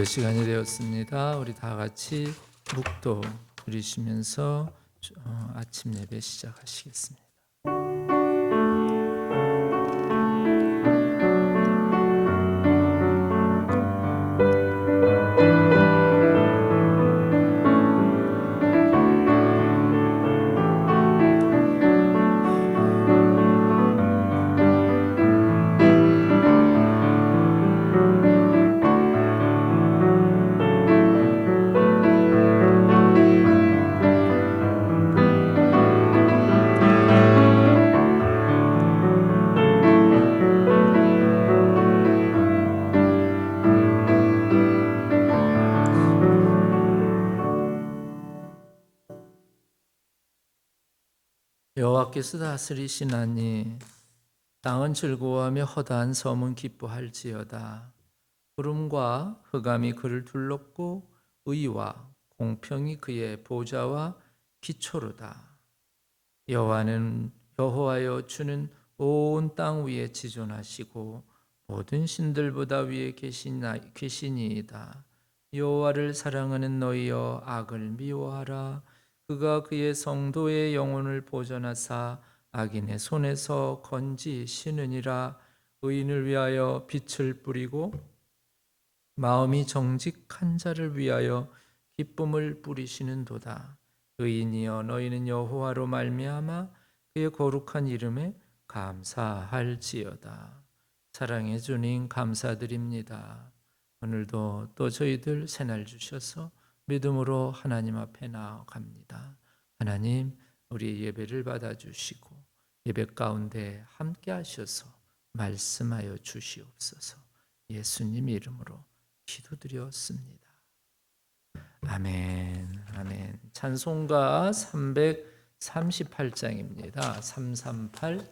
예배 시간이 되었습니다. 우리 다 같이 묵도 드리시면서 아침 예배 시작하시겠습니다. 여호와께서 다스리시나니 땅은 즐거워하며 허다한 섬은 기뻐할지어다. 구름과 흑암이 그를 둘렀고 의와 공평이 그의 보좌와 기초로다. 여호와여 주는 온 땅 위에 지존하시고 모든 신들보다 위에 계시니이다. 여호와를 사랑하는 너희여 악을 미워하라. 그가 그의 성도의 영혼을 보전하사 악인의 손에서 건지시느니라. 의인을 위하여 빛을 뿌리고 마음이 정직한 자를 위하여 기쁨을 뿌리시는도다. 의인이여 너희는 여호와로 말미암아 그의 거룩한 이름에 감사할지어다. 사랑의 주님 감사드립니다. 오늘도 또 저희들 새날 주셔서 믿음으로 하나님 앞에 나아갑니다. 하나님, 우리 예배를 받아주시고 예배 가운데 함께 하셔서 말씀하여 주시옵소서. 예수님 이름으로 기도드렸습니다. 아멘, 아멘. 찬송가 338장입니다. 338.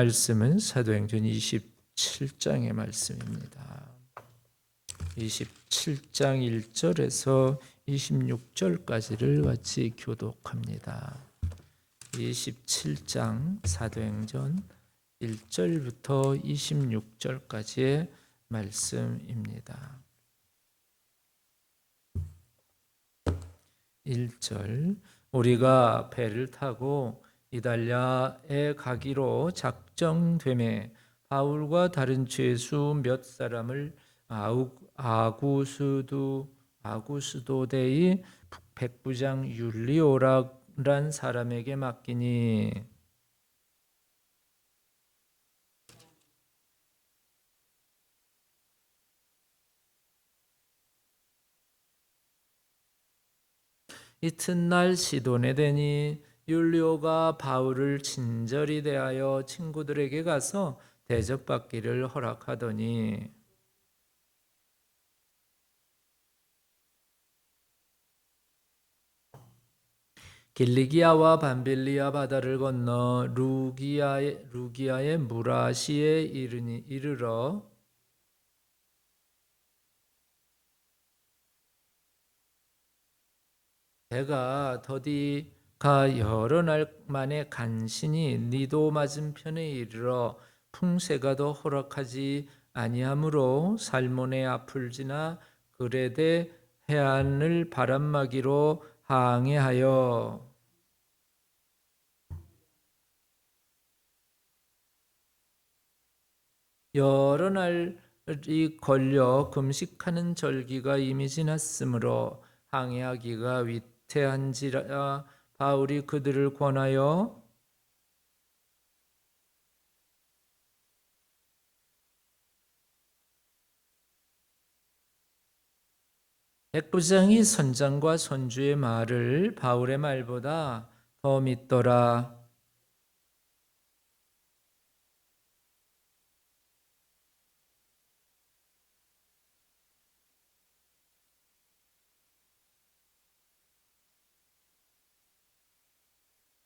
말씀은 사도행전 27장의 말씀입니다. 27장 1절에서 26절까지를 같이 교독합니다. 27장 사도행전 1절부터 26절까지의 말씀입니다. 1절 우리가 배를 타고 이달랴에 가기로 작정되매 바울과 다른 죄수 몇 사람을 아구스도데의 백부장 율리오라란 사람에게 맡기니 이튿날 시돈에 되니 율리오가 바울을 친절히 대하여 친구들에게 가서 대접받기를 허락하더니 길리기아와 밤빌리아 바다를 건너 루기아의 무라시에 이르러 배가 더디가 여러 날 만에 간신히 니도 맞은편에 이르러 풍세가 더 허락하지 아니하므로 살몬의 앞을 지나 그레데 해안을 바람막이로 항해하여 여러 날이 걸려 금식하는 절기가 이미 지났으므로 항해하기가 위태한지라 바울이 그들을 권하여 백부장이 선장과 선주의 말을 바울의 말보다 더 믿더라.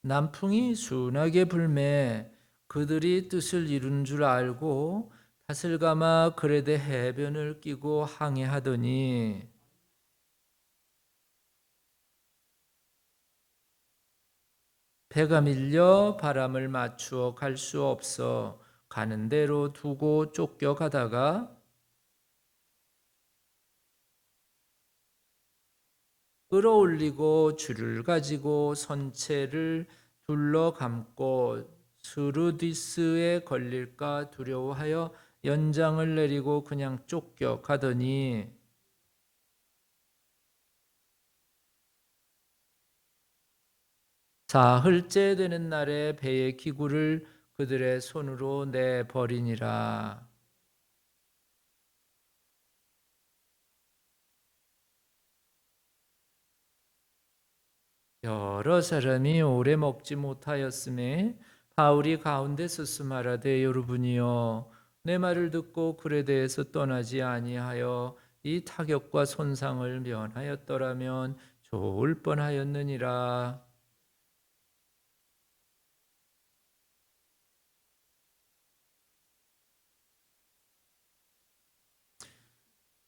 남풍이 순하게 불매 그들이 뜻을 이룬 줄 알고 탓을 감아 그레데 해변을 끼고 항해하더니 배가 밀려 바람을 맞추어 갈 수 없어 가는 대로 두고 쫓겨가다가 끌어올리고 줄을 가지고 선체를 둘러 감고 스루디스에 걸릴까 두려워하여 연장을 내리고 그냥 쫓겨가더니 사흘째 되는 날에 배의 기구를 그들의 손으로 내버리니라. 여러 사람이 오래 먹지 못하였음에 바울이 가운데 서서 말하되 여러분이여 내 말을 듣고 그레데에서 떠나지 아니하여 이 타격과 손상을 면하였더라면 좋을 뻔하였느니라.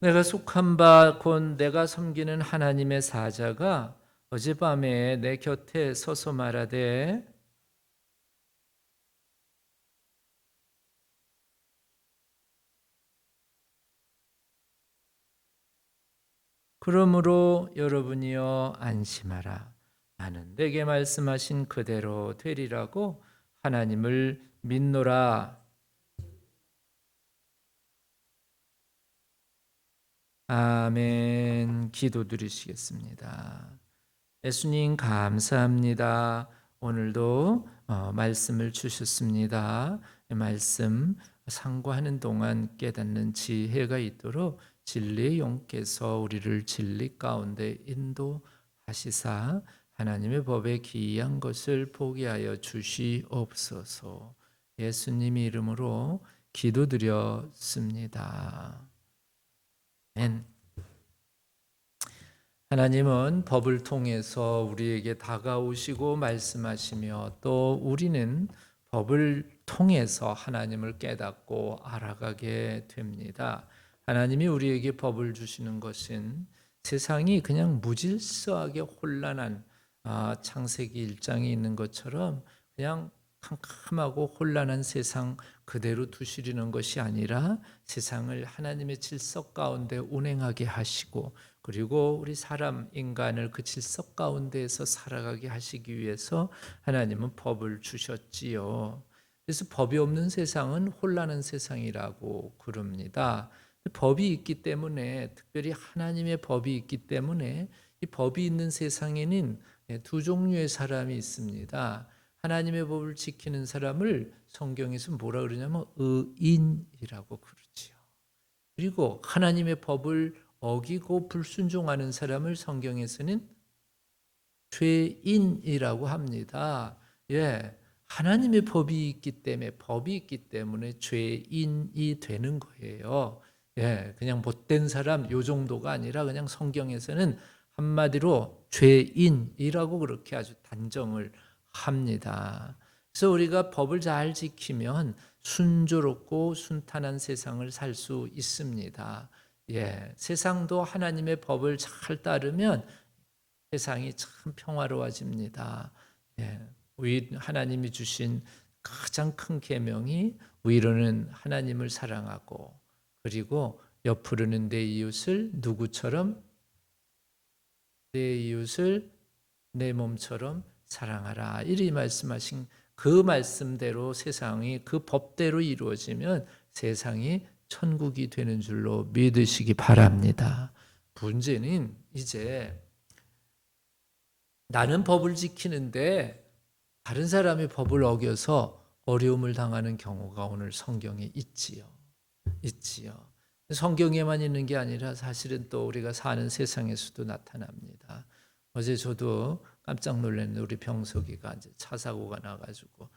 내가 속한 바 곧 내가 섬기는 하나님의 사자가 어젯밤에 내 곁에 서서 말하되 그러므로 여러분이여 안심하라. 나는 내게 말씀하신 그대로 되리라고 하나님을 믿노라. 아멘. 기도드리시겠습니다. 예수님 감사합니다. 오늘도 말씀을 주셨습니다. 말씀 상고하는 동안 깨닫는 지혜가 있도록 진리의 영께서 우리를 진리 가운데 인도하시사 하나님의 법에 기이한 것을 보게 하여 주시옵소서. 예수님 이름으로 기도드렸습니다. 아멘. 하나님은 법을 통해서 우리에게 다가오시고 말씀하시며 또 우리는 법을 통해서 하나님을 깨닫고 알아가게 됩니다. 하나님이 우리에게 법을 주시는 것은 세상이 그냥 무질서하게 혼란한 창세기 1장에 있는 것처럼 그냥 캄캄하고 혼란한 세상 그대로 두시리는 것이 아니라 세상을 하나님의 질서 가운데 운행하게 하시고, 그리고 우리 사람 인간을 그 질서 가운데에서 살아가게 하시기 위해서 하나님은 법을 주셨지요. 그래서 법이 없는 세상은 혼란한 세상이라고 그럽니다. 법이 있기 때문에, 특별히 하나님의 법이 있기 때문에 이 법이 있는 세상에는 두 종류의 사람이 있습니다. 하나님의 법을 지키는 사람을 성경에서 뭐라 그러냐면 의인이라고 그러지요. 그리고 하나님의 법을 어기고 불순종하는 사람을 성경에서는 죄인이라고 합니다. 예. 하나님의 법이 있기 때문에 죄인이 되는 거예요. 예. 그냥 못된 사람 요 정도가 아니라 그냥 성경에서는 한마디로 죄인이라고 그렇게 아주 단정을 합니다. 그래서 우리가 법을 잘 지키면 순조롭고 순탄한 세상을 살 수 있습니다. 예. 세상도 하나님의 법을 잘 따르면 세상이 참 평화로워집니다. 예, 하나님이 주신 가장 큰 계명이 위로는 하나님을 사랑하고, 그리고 옆으로는 내 이웃을 누구처럼? 내 이웃을 내 몸처럼 사랑하라. 이리 말씀하신 그 말씀대로 세상이 그 법대로 이루어지면 세상이 천국이 되는 줄로 믿으시기 바랍니다. 문제는 이제 나는 법을 지키는데 다른 사람이 법을 어겨서 어려움을 당하는 경우가 오늘 성경에 있지요. 성경에만 있는 게 아니라 사실은 또 우리가 사는 세상에서도 나타납니다. 어제 저도 깜짝 놀랐는데 우리 병석이가 이제 차 사고가 나가지고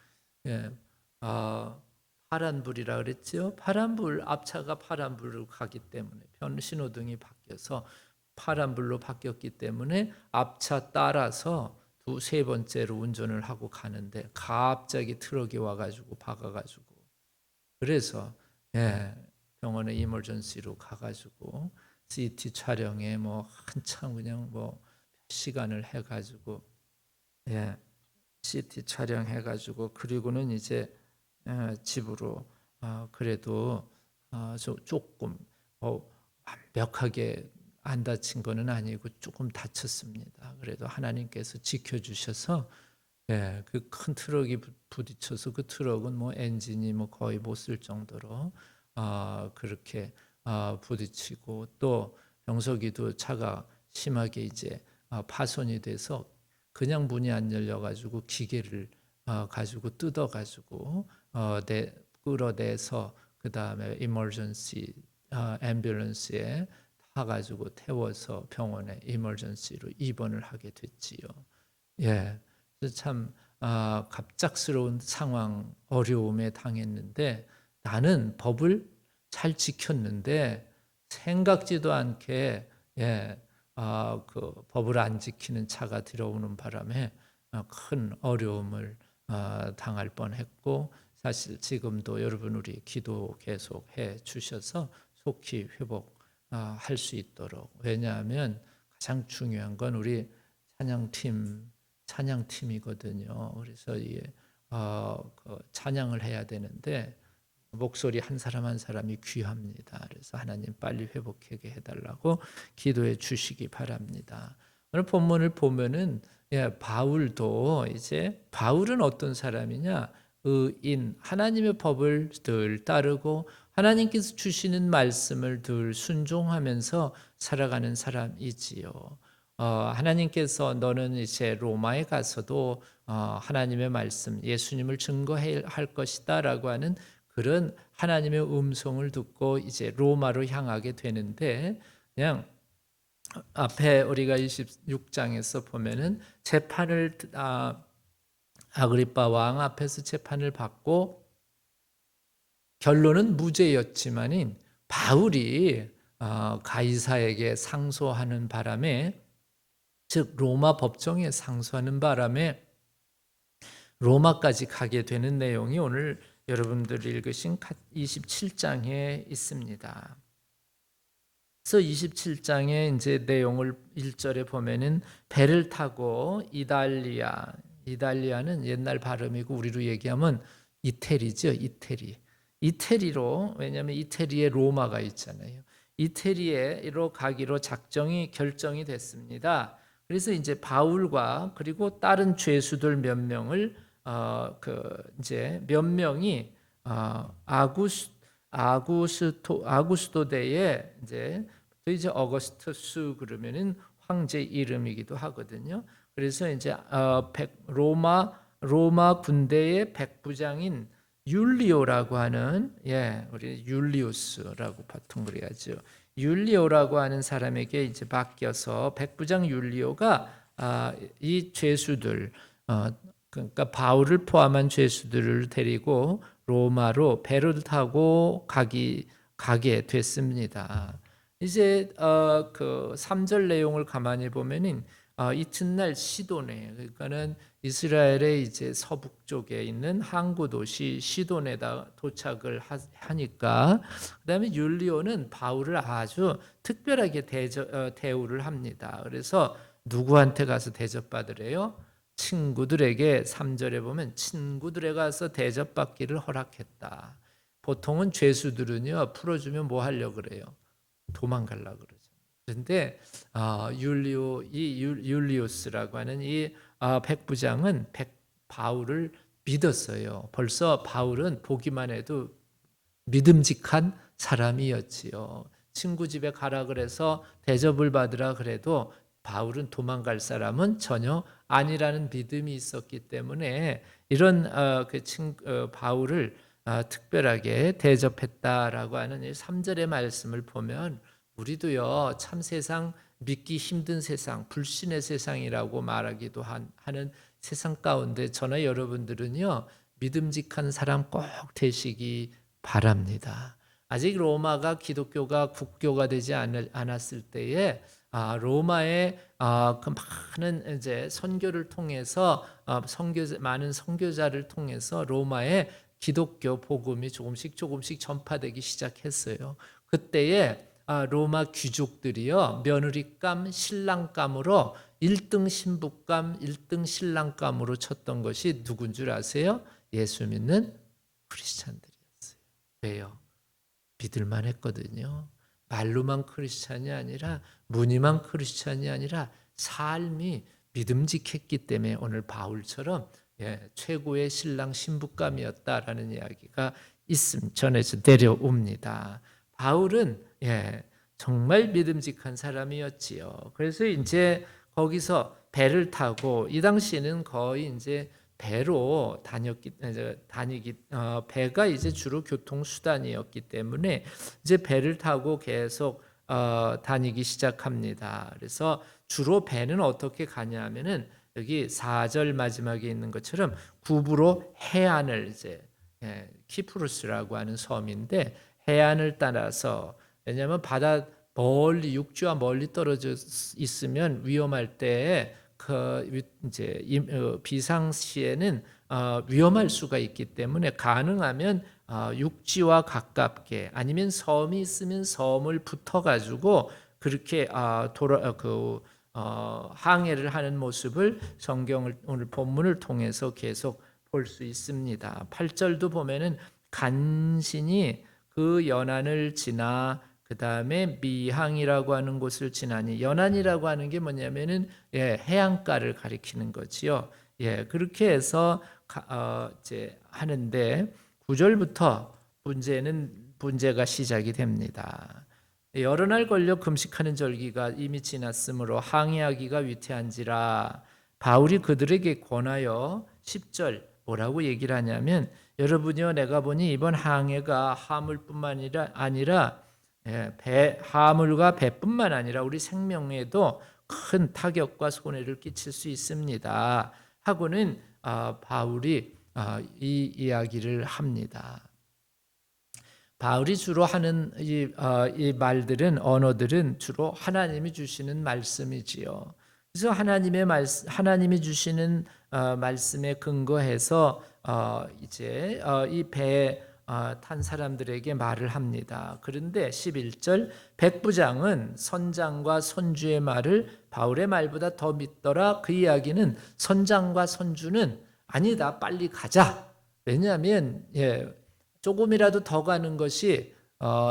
파란불이라 그랬죠. 파란불, 앞차가 파란불로 가기 때문에 신호등이 바뀌어서 파란불로 바뀌었기 때문에 앞차 따라서 세 번째로 운전을 하고 가는데 갑자기 트럭이 와가지고 박아가지고, 그래서 병원에 이머전시로 가가지고 CT 촬영에 뭐 한참 그냥 뭐 시간을 해가지고 CT 촬영해가지고, 그리고는 이제 집으로 그래도 조금 완벽하게 안 다친 거는 아니고 조금 다쳤습니다. 그래도 하나님께서 지켜주셔서 그 큰 트럭이 부딪혀서 그 트럭은 뭐 엔진이 뭐 거의 못 쓸 정도로 그렇게 부딪히고, 또 병석이도 차가 심하게 이제 파손이 돼서 그냥 문이 안 열려가지고 기계를 가지고 뜯어가지고 끌어내서 그 다음에 이머전시 앰뷸런스에 타가지고 태워서 병원에 이머전시로 입원을 하게 됐지요. 예, 참 갑작스러운 상황, 어려움에 당했는데 나는 법을 잘 지켰는데 생각지도 않게 그 법을 안 지키는 차가 들어오는 바람에 큰 어려움을 당할 뻔했고, 사실 지금도 여러분 우리 기도 계속 해 주셔서 속히 회복할 수 있도록, 왜냐하면 가장 중요한 건 우리 찬양팀이거든요. 그래서 그 찬양을 해야 되는데 목소리 한 사람 한 사람이 귀합니다. 그래서 하나님 빨리 회복하게 해달라고 기도해 주시기 바랍니다. 오늘 본문을 보면은 바울도 이제 바울은 어떤 사람이냐? 의인, 하나님의 법을 늘 따르고 하나님께서 주시는 말씀을 늘 순종하면서 살아가는 사람이지요. 하나님께서 너는 이제 로마에 가서도 하나님의 말씀, 예수님을 증거할 것이다라고 하는 그런 하나님의 음성을 듣고 이제 로마로 향하게 되는데, 그냥 앞에 우리가 26장에서 보면은 재판을 아그리빠 왕 앞에서 재판을 받고 결론은 무죄였지만인 바울이 가이사에게 상소하는 바람에, 즉 로마 법정에 상소하는 바람에 로마까지 가게 되는 내용이 오늘 여러분들이 읽으신 27장에 있습니다. 그래서 27장의 이제 내용을 1절에 보면은 배를 타고 이달리아는 옛날 발음이고 우리로 얘기하면 이태리죠. 이태리로, 왜냐하면 이태리에 로마가 있잖아요. 이태리로 가기로 결정이 됐습니다. 그래서 이제 바울과 그리고 다른 죄수들 몇 명을 이제 몇 명이 아구스토데에 이제 어거스투스 그러면은 황제 이름이기도 하거든요. 그래서 이제 로마 군대의 백부장인 율리오라고 하는 우리 율리우스라고 보통 그래야죠. 율리오라고 하는 사람에게 이제 맡겨서 백부장 율리오가 이 죄수들 그러니까 바울을 포함한 죄수들을 데리고 로마로 배를 타고 가게 됐습니다. 이제 그 3절 내용을 가만히 보면은 이튿날 시도네, 그러니까는 이스라엘의 이제 서북 쪽에 있는 항구 도시 시돈에다 도착을 하니까 그다음에 율리오는 바울을 아주 특별하게 대우를 합니다. 그래서 누구한테 가서 대접받으래요? 친구들에게 3절에 보면 친구들에 가서 대접받기를 허락했다. 보통은 죄수들은요 풀어주면 뭐 하려고 그래요? 도망가려고 그러죠. 그런데 율리우스라고 하는 이 백부장은 바울을 믿었어요. 벌써 바울은 보기만 해도 믿음직한 사람이었지요. 친구 집에 가라 그래서 대접을 받으라 그래도 바울은 도망갈 사람은 전혀 아니라는 믿음이 있었기 때문에 이런 바울을 특별하게 대접했다라고 하는 이 3절의 말씀을 보면 우리도요 참 세상 믿기 힘든 세상, 불신의 세상이라고 말하기도 하는 세상 가운데 저나 여러분들은요 믿음직한 사람 꼭 되시기 바랍니다. 아직 로마가 기독교가 국교가 되지 않았을 때에 로마의 그 많은 이제 선교를 통해서 많은 선교자를 통해서 로마의 기독교 복음이 조금씩 전파되기 시작했어요. 그때에 로마 귀족들이요 며느리감, 신랑감으로 1등 신부감, 1등 신랑감으로 쳤던 것이 누군 줄 아세요? 예수 믿는 크리스찬들이었어요. 왜요? 믿을만 했거든요. 말로만 크리스찬이 아니라 무늬만 크리스찬이 아니라 삶이 믿음직했기 때문에 오늘 바울처럼 최고의 신랑 신부감이었다라는 이야기가 전해져 내려옵니다. 바울은 정말 믿음직한 사람이었지요. 그래서 이제 거기서 배를 타고 이 당시에는 거의 이제 배로 배가 이제 주로 교통 수단이었기 때문에 이제 배를 타고 계속 다니기 시작합니다. 그래서 주로 배는 어떻게 가냐면은 여기 4절 마지막에 있는 것처럼 구부로 해안을 이제 키프루스라고 하는 섬인데 해안을 따라서 왜냐하면 바다 멀리 육지와 멀리 떨어져 있으면 위험할 때에 이제 비상시에는 위험할 수가 있기 때문에 가능하면 육지와 가깝게 아니면 섬이 있으면 섬을 붙어가지고 그렇게 항해를 하는 모습을 성경을 오늘 본문을 통해서 계속 볼 수 있습니다. 8절도 보면은 간신히 그 연안을 지나 그 다음에 미항이라고 하는 곳을 지나니 연안이라고 하는 게 뭐냐면은 해안가를 가리키는 거지요. 그렇게 해서 이제 하는데 9절부터 문제가 시작이 됩니다. 여러 날 걸려 금식하는 절기가 이미 지났으므로 항해하기가 위태한지라 바울이 그들에게 권하여 10절 뭐라고 얘기를 하냐면 여러분이요 내가 보니 이번 항해가 화물뿐만 아니라 화물과 배뿐만 아니라 우리 생명에도 큰 타격과 손해를 끼칠 수 있습니다. 하고는 바울이 이 이야기를 합니다. 바울이 주로 하는 이 말들은 언어들은 주로 하나님이 주시는 말씀이지요. 그래서 하나님이 주시는 말씀에 근거해서 이제 이 배에 탄 사람들에게 말을 합니다. 그런데 11절 백부장은 선장과 선주의 말을 바울의 말보다 더 믿더라. 그 이야기는 선장과 선주는 아니다, 빨리 가자. 왜냐하면 조금이라도 더 가는 것이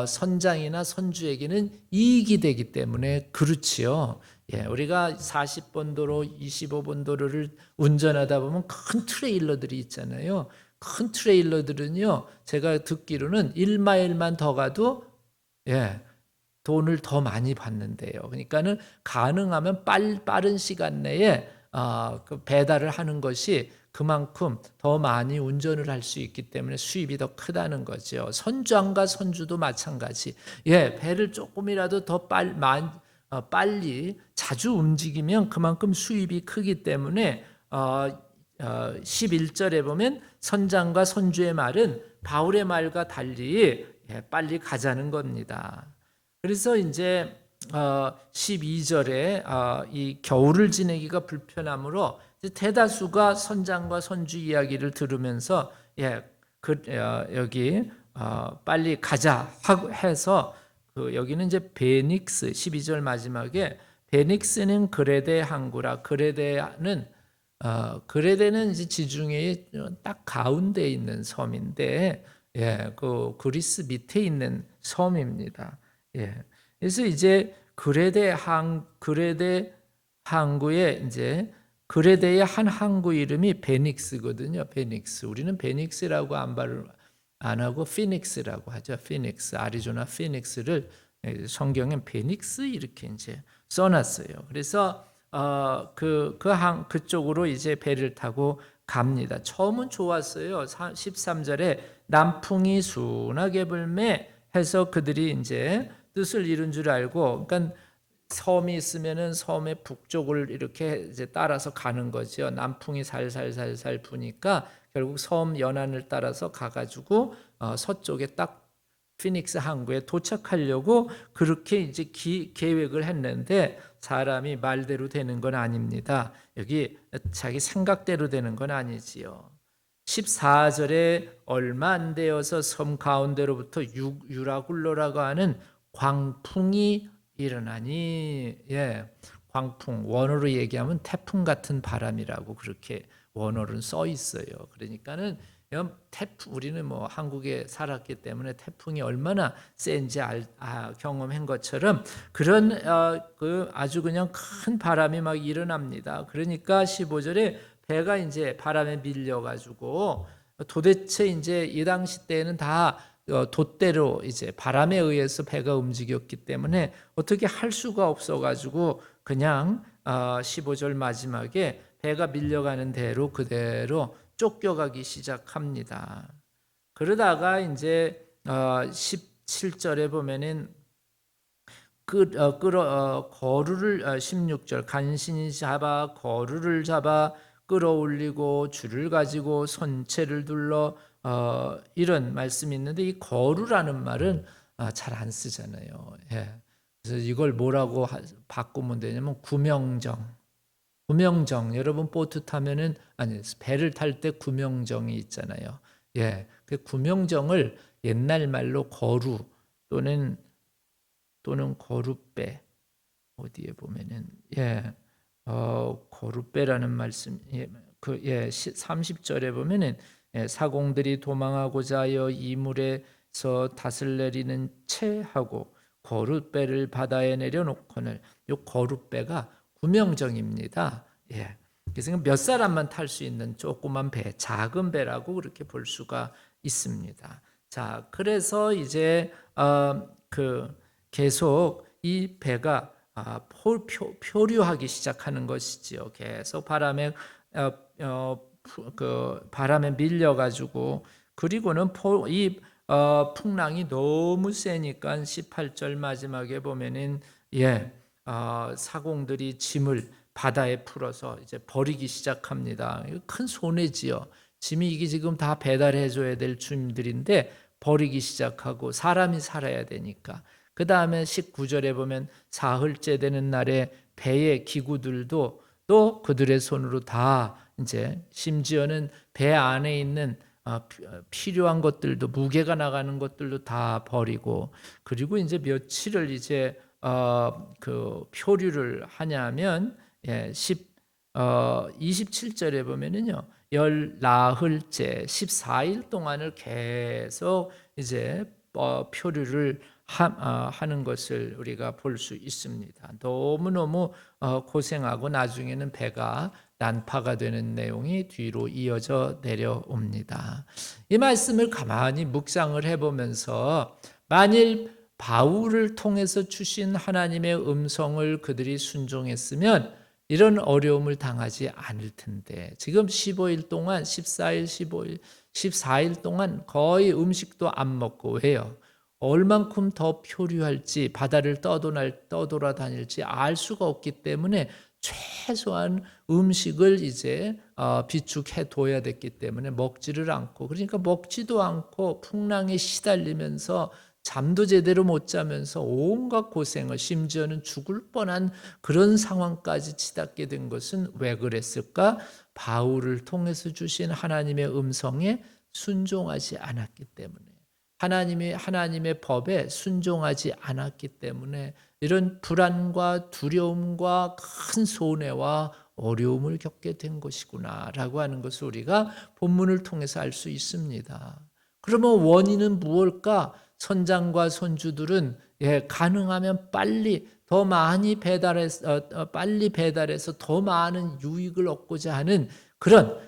선장이나 선주에게는 이익이 되기 때문에 그렇지요. 우리가 40번 도로, 25번 도로를 운전하다 보면 큰 트레일러들이 있잖아요. 큰 트레일러들은요, 제가 듣기로는 1마일만 더 가도 돈을 더 많이 받는데요. 그러니까는 가능하면 빠른 시간 내에 그 배달을 하는 것이 그만큼 더 많이 운전을 할 수 있기 때문에 수입이 더 크다는 거죠. 선장과 선주도 마찬가지. 배를 조금이라도 더 빨리 자주 움직이면 그만큼 수입이 크기 때문에 11절에 보면 선장과 선주의 말은 바울의 말과 달리 빨리 가자는 겁니다. 그래서 이제 12절에 이 겨울을 지내기가 불편하므로 대다수가 선장과 선주 이야기를 들으면서 여기 빨리 가자 해서 여기는 이제 베닉스 12절 마지막에 베닉스는 그레데 항구라. 그레데는 이제 지중해의 딱 가운데 있는 섬인데 그 그리스 밑에 있는 섬입니다. 그래서 이제 그레데 항구에 이제 그레데의 한 항구 이름이 베닉스거든요. 베닉스. 우리는 베닉스라고 안 하고 피닉스라고 하죠. 피닉스. 아리조나 피닉스를 성경엔 베닉스 이렇게 이제 써놨어요. 그래서 그쪽으로 이제 배를 타고 갑니다. 처음은 좋았어요. 13절에 남풍이 순하게 불매 해서 그들이 이제 뜻을 이룬 줄 알고, 그러니까 섬이 있으면은 섬의 북쪽을 이렇게 이제 따라서 가는 거죠. 남풍이 살살살살 부니까 결국 섬 연안을 따라서 가가지고 서쪽에 딱 피닉스 항구에 도착하려고 그렇게 이제 계획을 했는데 사람이 말대로 되는 건 아닙니다. 여기 자기 생각대로 되는 건 아니지요. 14절에 얼마 안 되어서 섬 가운데로부터 유라굴로라고 하는 광풍이 일어나니, 광풍, 원어로 얘기하면 태풍 같은 바람이라고 그렇게 원어로는 써 있어요. 그러니까는 우리는 뭐 한국에 살았기 때문에 태풍이 얼마나 센지 경험한 것처럼 그런 그 아주 그냥 큰 바람이 막 일어납니다. 그러니까 15절에 배가 이제 바람에 밀려가지고 도대체 이제 이 당시 때는 다 돛대로 이제 바람에 의해서 배가 움직였기 때문에 어떻게 할 수가 없어가지고 그냥 15절 마지막에 배가 밀려가는 대로 그대로 쫓겨가기 시작합니다. 그러다가 이제 17절에 보면은 거루를 16절 간신히 잡아 거루를 잡아 끌어올리고 줄을 가지고 선체를 둘러 이런 말씀이 있는데 이 거루라는 말은 잘 안 쓰잖아요. 그래서 이걸 뭐라고 바꾸면 되냐면 구명정. 여러분 보트 타면은 아니 배를 탈 때 구명정이 있잖아요. 그 구명정을 옛날 말로 거루 또는 거룻배 어디에 보면은 거룻배라는 말씀 30절에 보면은 사공들이 도망하고자 하여 이물에서 닷을 내리는 채 하고 거룻배를 바다에 내려놓거늘 요 거룻배가 구명정입니다. 그래서 몇 사람만 탈 수 있는 조그만 배, 작은 배라고 그렇게 볼 수가 있습니다. 자, 그래서 이제 계속 이 배가 표류하기 시작하는 것이지요. 계속 바람에 밀려가지고 그리고는 이 풍랑이 너무 세니까 18절 마지막에 보면은 사공들이 짐을 바다에 풀어서 이제 버리기 시작합니다. 큰 손해지요. 짐이 이게 지금 다 배달해 줘야 될 짐들인데 버리기 시작하고 사람이 살아야 되니까. 그 다음에 19절에 보면 사흘째 되는 날에 배의 기구들도 또 그들의 손으로 다 이제 심지어는 배 안에 있는 필요한 것들도 무게가 나가는 것들도 다 버리고 그리고 이제 며칠을 이제 그 표류를 하냐면 27절에 보면은요. 열 나흘째 14일 동안을 계속 이제 표류를 하는 것을 우리가 볼 수 있습니다. 너무너무 고생하고 나중에는 배가 난파가 되는 내용이 뒤로 이어져 내려옵니다. 이 말씀을 가만히 묵상을 해보면서 만일 바울을 통해서 주신 하나님의 음성을 그들이 순종했으면 이런 어려움을 당하지 않을 텐데 지금 15일 동안 14일, 15일, 14일 동안 거의 음식도 안 먹고 왜요? 얼만큼 더 표류할지 바다를 떠돌아다닐지 알 수가 없기 때문에 최소한 음식을 이제 비축해 둬야 됐기 때문에 먹지를 않고 그러니까 먹지도 않고 풍랑에 시달리면서 잠도 제대로 못 자면서 온갖 고생을 심지어는 죽을 뻔한 그런 상황까지 치닫게 된 것은 왜 그랬을까? 바울을 통해서 주신 하나님의 음성에 순종하지 않았기 때문에 하나님의 법에 순종하지 않았기 때문에 이런 불안과 두려움과 큰 손해와 어려움을 겪게 된 것이구나라고 하는 것을 우리가 본문을 통해서 알 수 있습니다. 그러면 원인은 무엇일까? 선장과 선주들은 가능하면 빨리 더 많이 빨리 배달해서 더 많은 유익을 얻고자 하는 그런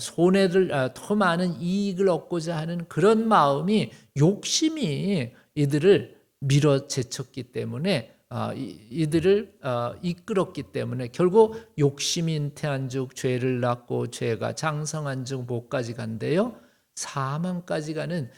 손해를 더 많은 이익을 얻고자 하는 그런 마음이 욕심이 이들을 밀어 제쳤기 때문에 이들을 이끌었기 때문에 결국 욕심이 잉태한즉 죄를 낳고 죄가 장성한즉 뭐까지 간대요? 사망까지 가는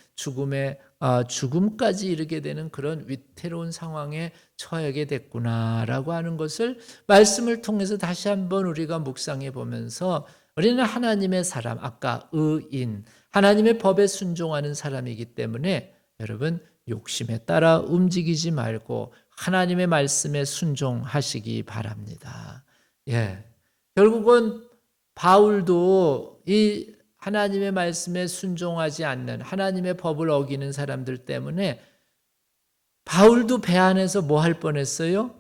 죽음까지 이르게 되는 그런 위태로운 상황에 처하게 됐구나라고 하는 것을 말씀을 통해서 다시 한번 우리가 묵상해 보면서 우리는 하나님의 사람, 아까 의인, 하나님의 법에 순종하는 사람이기 때문에 여러분 욕심에 따라 움직이지 말고 하나님의 말씀에 순종하시기 바랍니다. 결국은 바울도 이 하나님의 말씀에 순종하지 않는 하나님의 법을 어기는 사람들 때문에 바울도 배 안에서 뭐 할 뻔했어요?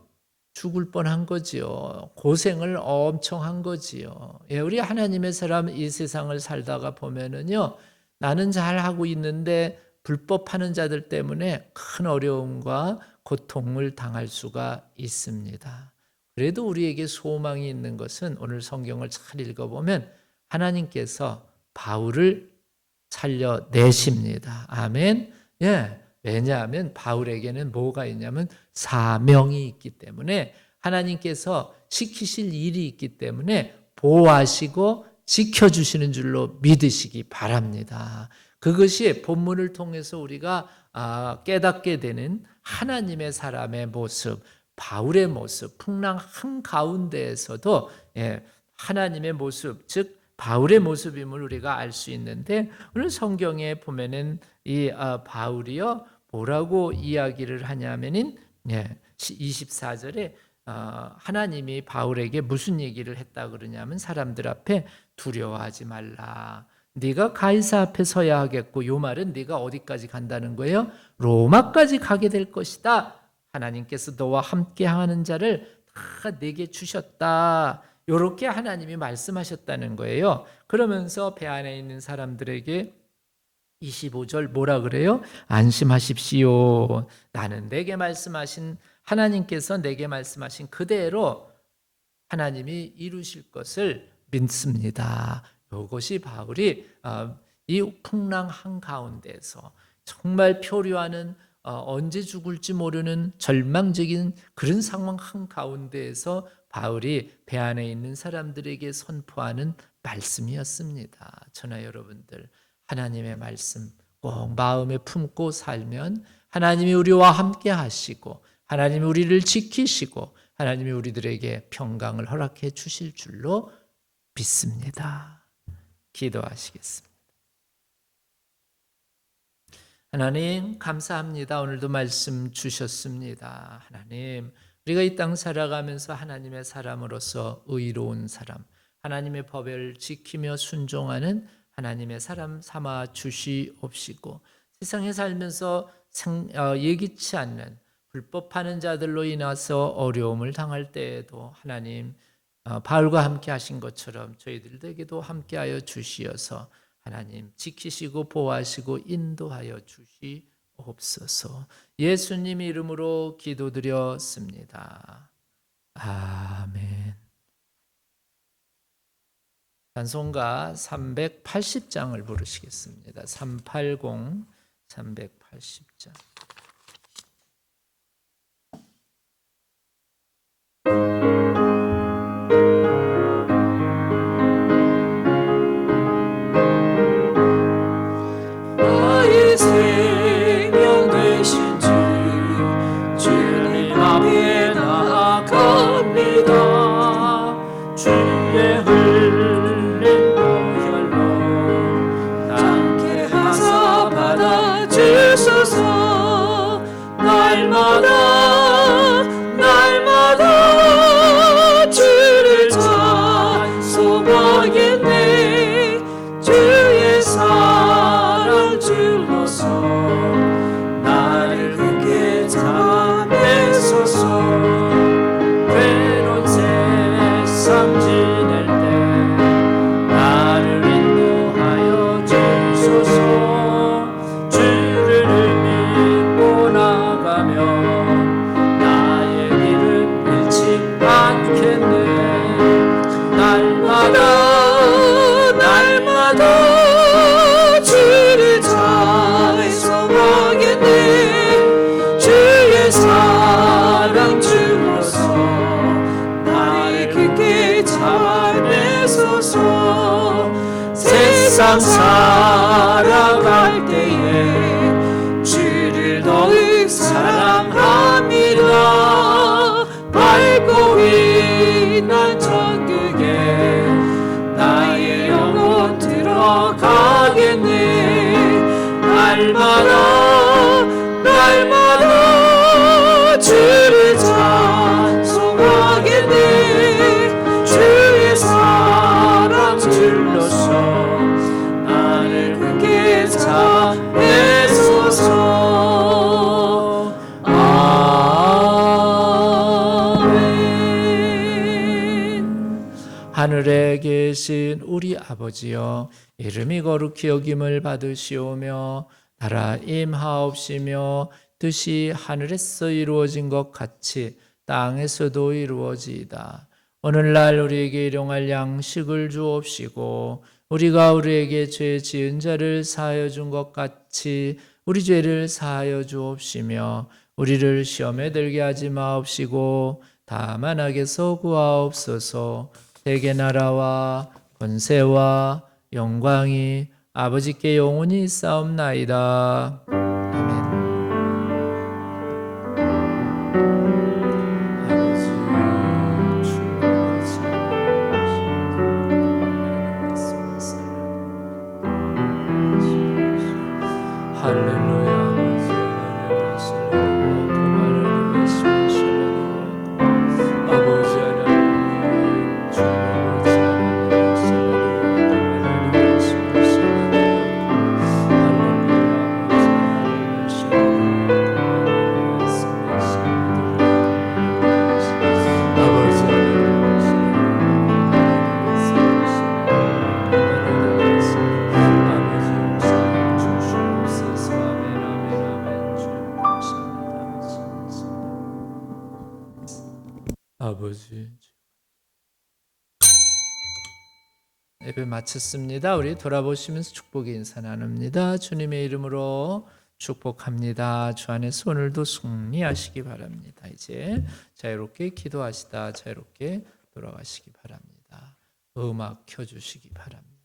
죽을 뻔한 거지요. 고생을 엄청 한 거지요. 우리 하나님의 사람 이 세상을 살다가 보면은요. 나는 잘하고 있는데 불법하는 자들 때문에 큰 어려움과 고통을 당할 수가 있습니다. 그래도 우리에게 소망이 있는 것은 오늘 성경을 잘 읽어보면 하나님께서 바울을 살려내십니다. 아멘. 왜냐하면 바울에게는 뭐가 있냐면 사명이 있기 때문에 하나님께서 시키실 일이 있기 때문에 보호하시고 지켜주시는 줄로 믿으시기 바랍니다. 그것이 본문을 통해서 우리가 깨닫게 되는 하나님의 사람의 모습, 바울의 모습, 풍랑 한가운데에서도 하나님의 모습, 즉 바울의 모습임을 우리가 알 수 있는데 오늘 성경에 보면은 이 바울이요 뭐라고 이야기를 하냐면은 24절에 하나님이 바울에게 무슨 얘기를 했다 그러냐면 사람들 앞에 두려워하지 말라. 네가 가이사 앞에 서야 하겠고 요 말은 네가 어디까지 간다는 거예요? 로마까지 가게 될 것이다. 하나님께서 너와 함께 하는 자를 다 내게 주셨다. 이렇게 하나님이 말씀하셨다는 거예요. 그러면서 배 안에 있는 사람들에게 25절 뭐라 그래요? 안심하십시오. 나는 내게 말씀하신 하나님께서 내게 말씀하신 그대로 하나님이 이루실 것을 믿습니다. 이것이 바울이 이 풍랑 한가운데서 정말 표류하는 언제 죽을지 모르는 절망적인 그런 상황 한가운데에서 바울이 배 안에 있는 사람들에게 선포하는 말씀이었습니다. 저나 여러분들 하나님의 말씀 꼭 마음에 품고 살면 하나님이 우리와 함께 하시고 하나님이 우리를 지키시고 하나님이 우리들에게 평강을 허락해 주실 줄로 믿습니다. 기도하시겠습니다. 하나님 감사합니다. 오늘도 말씀 주셨습니다. 하나님 우리가 이 땅 살아가면서 하나님의 사람으로서 의로운 사람, 하나님의 법을 지키며 순종하는 하나님의 사람 삼아 주시옵시고, 세상에 살면서 예기치 않는 불법하는 자들로 인해서 어려움을 당할 때에도 하나님 바울과 함께 하신 것처럼 저희들에게도 함께하여 주시어서 하나님 지키시고 보호하시고 인도하여 주시옵소서. 예수님 이름으로 기도드렸습니다. 아멘. 찬송가 380장을 부르시겠습니다. 380, 380장. 나의 생명 되신 주 주님 앞에 나아갑니다. 주의 흘린 보혈로 담게 하사 받아주소서. 날마다 날마다 주를 찬송하겠네. 주의 사랑 줄로서 나를 굳게 잡으소서. 괴로운 세상 지낼 때 나를 인도하여 주소서. 주를 믿고 나가면 나의 길은 잃지 않겠네. 날마다 주를 찬송하겠네. 주의 사랑 줄로서 나를 깊게 잡으소서. 세상 살아갈 때에 주를 더욱 사랑합니다. 밝고 빛난 천국에 나의 영혼 들어가겠네. 날마다 주를 찬송하겠네. 주의 사랑 줄로서 나를 굳게 잡으소서. 아멘. 하늘에 계신 우리 아버지여, 이름이 거룩히 여김을 받으시오며 나라 임하옵시며 뜻이 하늘에서 이루어진 것 같이 땅에서도 이루어지이다. 오늘날 우리에게 일용할 양식을 주옵시고 우리가 우리에게 죄 지은 자를 사하여 준 것 같이 우리 죄를 사하여 주옵시며 우리를 시험에 들게 하지 마옵시고 다만 악에서 구하옵소서. 대개 나라와 권세와 영광이 아버지께 영원히 있사옵나이다. 아멘. 할렐루야. 아버지 하나님, 주 아버지. 예배 마쳤습니다. 우리 돌아보시면서 축복의 인사 나눕니다. 주님의 이름으로 축복합니다. 주 안에서 오늘도 승리하시기 바랍니다. 이제 자유롭게 기도하시다 자유롭게 돌아가시기 바랍니다. 음악 켜주시기 바랍니다.